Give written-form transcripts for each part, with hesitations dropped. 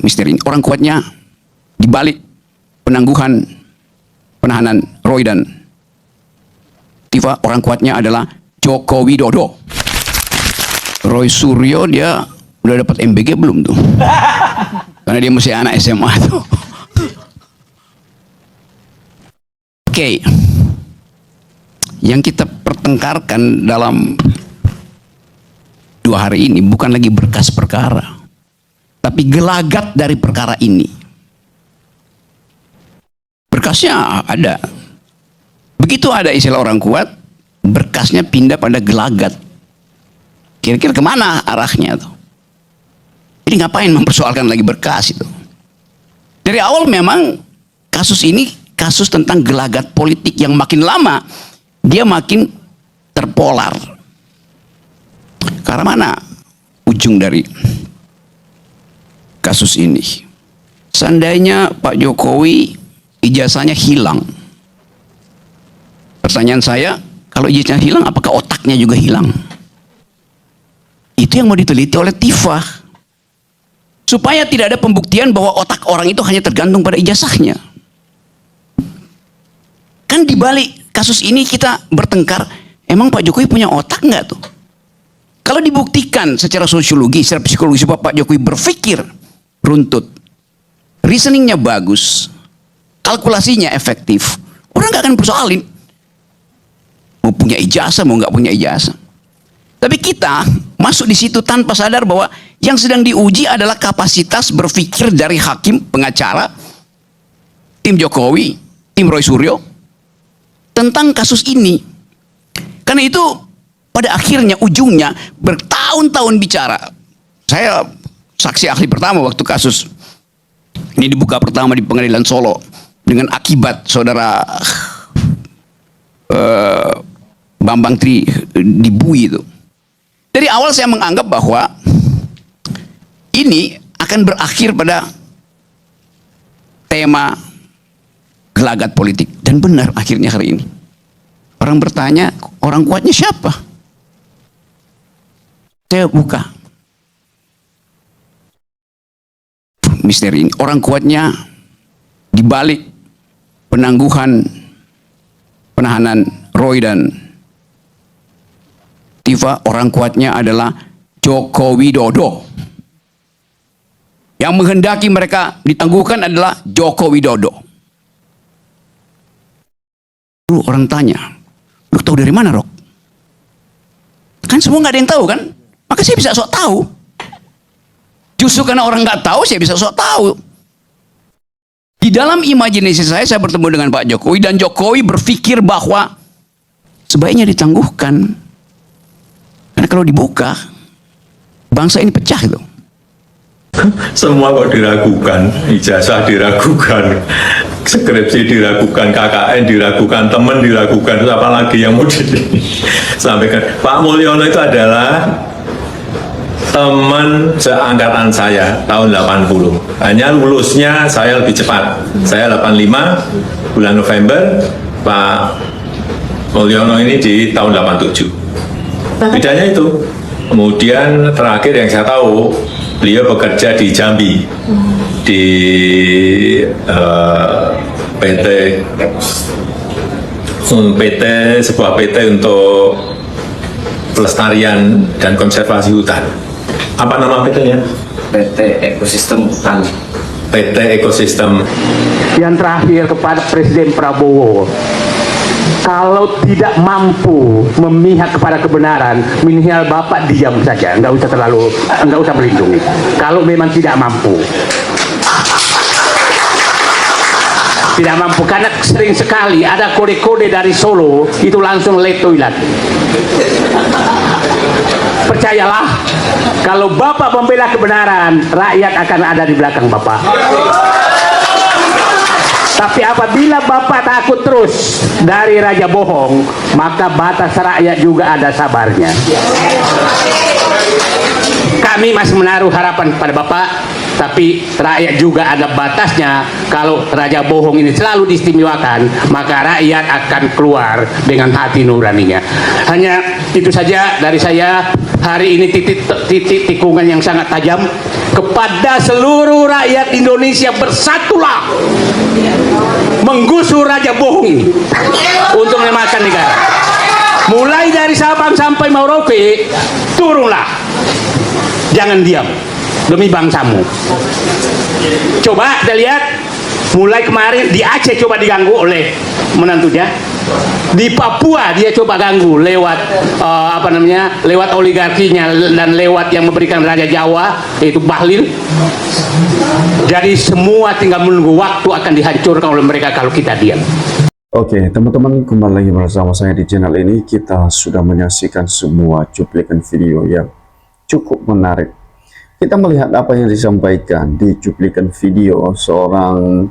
misteri ini. Orang kuatnya di balik penangguhan penahanan Roy dan Tifa, orang kuatnya adalah Joko Widodo. Roy Suryo dia udah dapat MBG belum tuh? Karena dia masih anak SMA tuh. Oke. Yang kita pertengkarkan dalam 2 hari ini bukan lagi berkas perkara, tapi gelagat dari perkara ini. Berkasnya ada. Begitu ada istilah orang kuat, berkasnya pindah pada gelagat. Kira-kira kemana arahnya tuh? Jadi ngapain mempersoalkan lagi berkas itu? Dari awal memang kasus ini kasus tentang gelagat politik yang makin lama dia makin terpolar. Karena mana ujung dari kasus ini? Seandainya Pak Jokowi ijazahnya hilang. Pertanyaan saya, kalau ijazahnya hilang, apakah otaknya juga hilang? Itu yang mau diteliti oleh Tifa. Supaya tidak ada pembuktian bahwa otak orang itu hanya tergantung pada ijazahnya. Kan di balik kasus ini kita bertengkar, emang Pak Jokowi punya otak nggak tuh? Kalau dibuktikan secara sosiologi, secara psikologi, supaya Pak Jokowi berpikir runtut, reasoningnya bagus, kalkulasinya efektif, orang nggak akan persoalin. Mau punya ijazah, mau nggak punya ijazah. Tapi kita masuk di situ tanpa sadar bahwa yang sedang diuji adalah kapasitas berpikir dari hakim, pengacara, tim Jokowi, tim Roy Suryo, tentang kasus ini. Karena itu pada akhirnya ujungnya bertahun-tahun bicara. Saya saksi ahli pertama waktu kasus ini dibuka pertama di Pengadilan Solo dengan akibat saudara Bambang Tri dibui itu. Dari awal saya menganggap bahwa ini akan berakhir pada tema gelagat politik. Dan benar akhirnya hari ini. Orang bertanya, orang kuatnya siapa? Saya buka misteri ini. Orang kuatnya di balik penangguhan penahanan Roy dan Tifa, orang kuatnya adalah Joko Widodo. Yang menghendaki mereka ditangguhkan adalah Joko Widodo. Lalu orang tanya, lu tahu dari mana, Rok? Kan semua nggak ada yang tahu kan? Maka saya bisa sok tahu. Justru karena orang nggak tahu, saya bisa sok tahu. Di dalam imajinasi saya bertemu dengan Pak Jokowi, dan Jokowi berpikir bahwa sebaiknya ditangguhkan. Karena kalau dibuka, bangsa ini pecah itu. Semua kok diragukan, ijazah diragukan, skripsi diragukan, KKN diragukan, teman diragukan, apa lagi yang mau disampaikan. Pak Mulyono itu adalah teman seangkatan saya tahun 80. Hanya lulusnya saya lebih cepat. Saya 85 bulan November, Pak Mulyono ini di tahun 87. Bedanya itu. Kemudian terakhir yang saya tahu, beliau bekerja di Jambi, di sebuah PT untuk pelestarian dan konservasi hutan. Apa nama PT-nya? PT Ekosistem Hutan. PT Ekosistem. Yang terakhir kepada Presiden Prabowo, kalau tidak mampu memihak kepada kebenaran, minimal Bapak diam saja, nggak usah melindungi. Kalau memang tidak mampu, karena sering sekali ada kode-kode dari Solo itu langsung letoilat. Percayalah, kalau Bapak membela kebenaran, rakyat akan ada di belakang Bapak. Tapi apabila Bapak takut terus dari raja bohong, maka batas rakyat juga ada sabarnya. Kami masih menaruh harapan pada Bapak, tapi rakyat juga ada batasnya. Kalau raja bohong ini selalu diistimewakan, maka rakyat akan keluar dengan hati nuraninya. Hanya itu saja dari saya. hari ini titik tikungan yang sangat tajam. Kepada seluruh rakyat Indonesia, bersatulah menggusur Raja Bohong untuk menyelamatkan negara. Mulai dari Sabang sampai Merauke, turunlah, jangan diam demi bangsamu. Coba kita lihat, mulai kemarin di Aceh coba diganggu oleh menantunya, di Papua dia coba ganggu lewat lewat oligarkinya dan lewat yang memberikan Raja Jawa, yaitu Bahlil. Jadi semua tinggal menunggu waktu akan dihancurkan oleh mereka kalau kita diam. Oke, teman-teman, kembali lagi bersama saya di channel ini. Kita sudah menyaksikan semua cuplikan video yang cukup menarik. Kita melihat apa yang disampaikan di cuplikan video seorang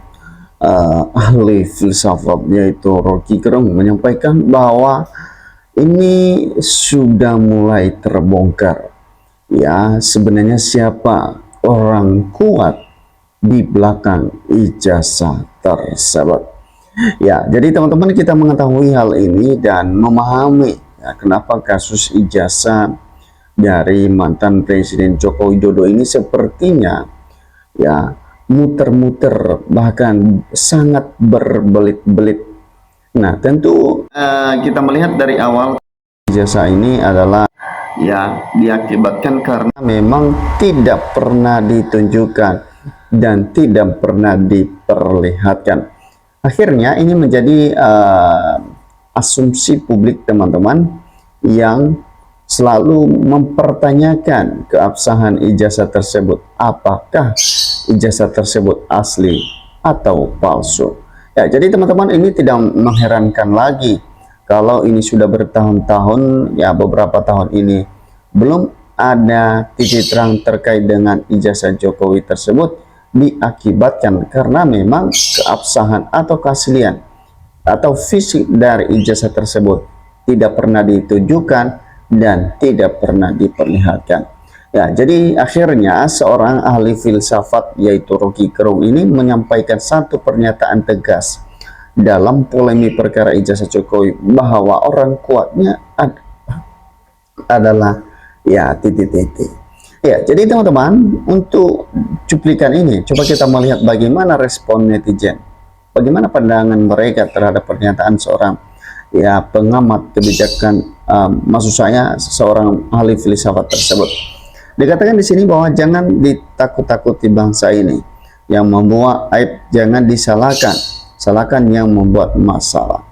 ahli filsafat, yaitu Rocky Gerung, menyampaikan bahwa ini sudah mulai terbongkar. Ya, sebenarnya siapa orang kuat di belakang ijazah tersebut. Ya, jadi teman-teman, kita mengetahui hal ini dan memahami ya, kenapa kasus ijazah dari mantan Presiden Joko Widodo ini sepertinya ya muter-muter, bahkan sangat berbelit-belit. Nah, tentu kita melihat dari awal ijazah ini adalah ya diakibatkan karena memang tidak pernah ditunjukkan dan tidak pernah diperlihatkan. Akhirnya ini menjadi asumsi publik, teman-teman, yang selalu mempertanyakan keabsahan ijazah tersebut. Apakah ijazah tersebut asli atau palsu? Ya, jadi teman-teman, ini tidak mengherankan lagi kalau ini sudah bertahun-tahun, ya beberapa tahun ini belum ada titik terang terkait dengan ijazah Jokowi tersebut, diakibatkan karena memang keabsahan atau keaslian atau fisik dari ijazah tersebut tidak pernah ditujukan dan tidak pernah diperlihatkan. Ya, jadi akhirnya seorang ahli filsafat yaitu Rocky Gerung ini menyampaikan satu pernyataan tegas dalam polemik perkara ijazah Jokowi, bahwa orang kuatnya adalah ya titik-titik. Ya, jadi teman-teman, untuk cuplikan ini coba kita melihat bagaimana respon netizen, bagaimana pandangan mereka terhadap pernyataan seorang ya pengamat kebijakan, maksud saya seorang ahli filsafat tersebut. Dikatakan di sini bahwa jangan ditakut-takuti bangsa ini, yang membuat aib jangan salahkan yang membuat masalah.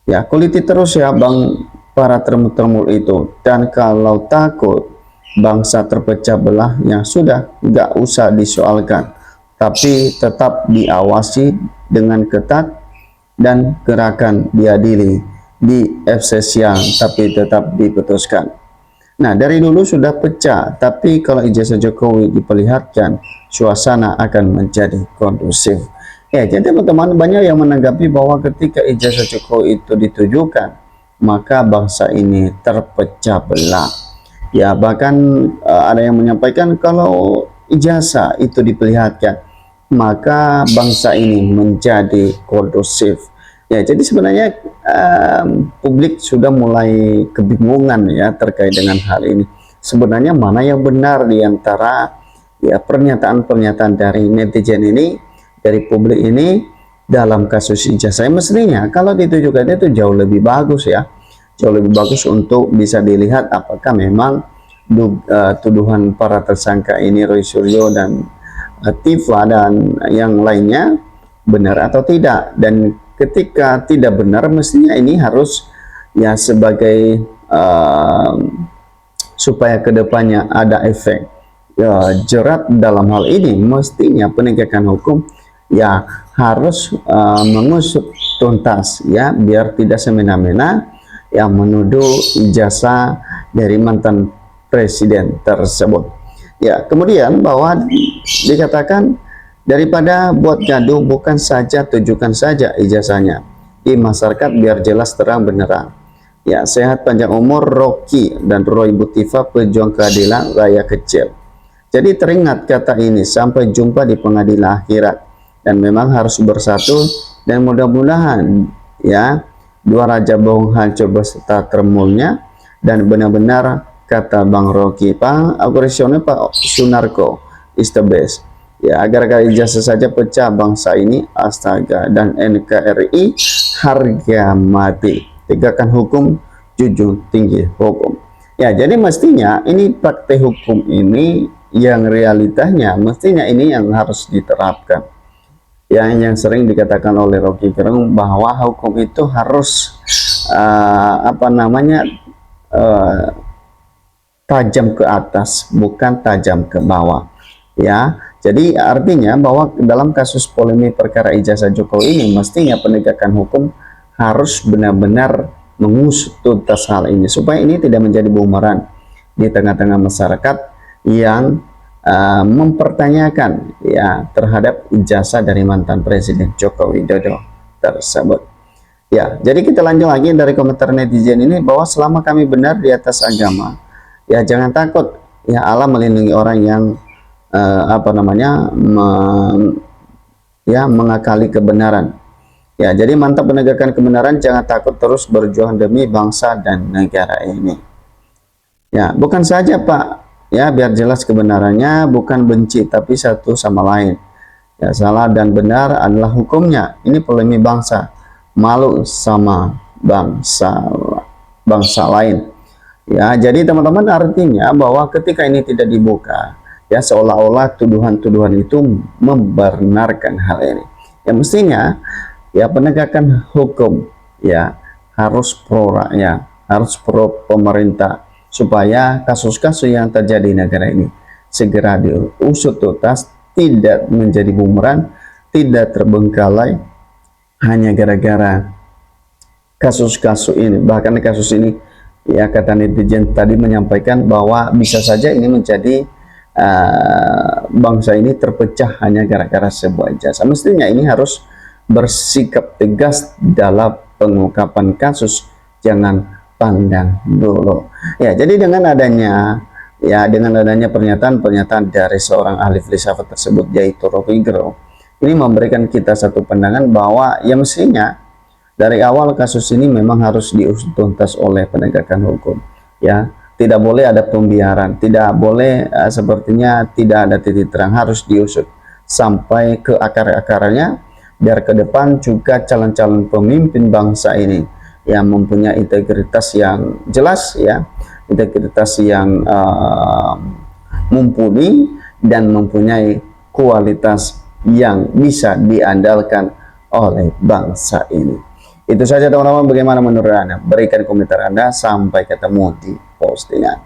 Ya, kuliti terus ya bang para termul itu, dan kalau takut bangsa terpecah belah, yang sudah nggak usah disoalkan, tapi tetap diawasi dengan ketat dan gerakan diadili di efesian, tapi tetap diputuskan. Nah, dari dulu sudah pecah, tapi kalau ijazah Jokowi diperlihatkan, suasana akan menjadi kondusif. Ya, jadi teman-teman, banyak yang menanggapi bahwa ketika ijazah Jokowi itu ditujukan, maka bangsa ini terpecah belah. Ya, bahkan ada yang menyampaikan kalau ijazah itu diperlihatkan, maka bangsa ini menjadi kondusif. Ya, jadi sebenarnya publik sudah mulai kebingungan ya terkait dengan hal ini. Sebenarnya mana yang benar di antara ya pernyataan-pernyataan dari netizen ini, dari publik ini dalam kasus ijazah. Mestinya kalau ditujukan itu jauh lebih bagus ya, jauh lebih bagus untuk bisa dilihat apakah memang tuduhan para tersangka ini, Roy Suryo dan Tifa dan yang lainnya, benar atau tidak. Dan ketika tidak benar, mestinya ini harus ya sebagai supaya kedepannya ada efek ya, jerat dalam hal ini, mestinya penegakan hukum ya harus mengusut tuntas ya, biar tidak semena-mena yang menuduh ijazah dari mantan presiden tersebut. Ya, kemudian bahwa dikatakan daripada buat gaduh, bukan saja tujukan saja ijazahnya di masyarakat biar jelas terang benerang. Ya, sehat panjang umur Rocky dan Roy Butiva, pejuang keadilan rakyat kecil. Jadi teringat kata ini sampai jumpa di pengadilan akhirat, dan memang harus bersatu, dan mudah-mudahan ya dua raja bohong hancur beserta termulnya, dan benar-benar kata Bang Rocky, Pak, operasional Pak Sunarko is the best. Ya, agar ijazah saja pecah bangsa ini, astaga. Dan NKRI harga mati. Tegakkan hukum, junjung tinggi hukum. Ya, jadi mestinya ini praktek hukum ini yang realitanya mestinya ini yang harus diterapkan. Yang sering dikatakan oleh Rocky Gerung bahwa hukum itu harus tajam ke atas, bukan tajam ke bawah. Ya, jadi artinya bahwa dalam kasus polemik perkara ijazah Jokowi ini mestinya penegakan hukum harus benar-benar mengusut tuntas hal ini supaya ini tidak menjadi bumerang di tengah-tengah masyarakat yang mempertanyakan ya terhadap ijazah dari mantan Presiden Joko Widodo tersebut. Ya, jadi kita lanjut lagi dari komentar netizen ini bahwa selama kami benar di atas agama, ya jangan takut, ya Allah melindungi orang yang mengakali kebenaran. Ya, jadi mantap penegakan kebenaran, jangan takut terus berjuang demi bangsa dan negara ini. Ya, bukan saja Pak, ya biar jelas kebenarannya, bukan benci tapi satu sama lain. Ya, salah dan benar adalah hukumnya. Ini polemik bangsa, malu sama bangsa lain. Ya, jadi teman-teman artinya bahwa ketika ini tidak dibuka, ya seolah-olah tuduhan-tuduhan itu membenarkan hal ini. Ya mestinya ya penegakan hukum ya harus pro rakyat, harus pro pemerintah supaya kasus-kasus yang terjadi di negara ini segera diusut tuntas, tidak menjadi bumerang, tidak terbengkalai hanya gara-gara kasus-kasus ini. Bahkan kasus ini ya kata netizen tadi menyampaikan bahwa bisa saja ini menjadi bangsa ini terpecah hanya gara-gara sebuah ijazah. Mestinya ini harus bersikap tegas dalam pengungkapan kasus, jangan pandang dulu. Ya, jadi dengan adanya pernyataan dari seorang ahli filsafat tersebut yaitu Rocky Gerung, ini memberikan kita satu pandangan bahwa ya mestinya dari awal kasus ini memang harus diusut tuntas oleh penegakan hukum. Ya, tidak boleh ada pembiaran, tidak boleh sepertinya tidak ada titik terang, harus diusut sampai ke akar-akarnya biar ke depan juga calon-calon pemimpin bangsa ini yang mempunyai integritas yang jelas, ya integritas yang mumpuni dan mempunyai kualitas yang bisa diandalkan oleh bangsa ini. Itu saja teman-teman, bagaimana menurut Anda? Berikan komentar Anda, sampai ketemu di postingan.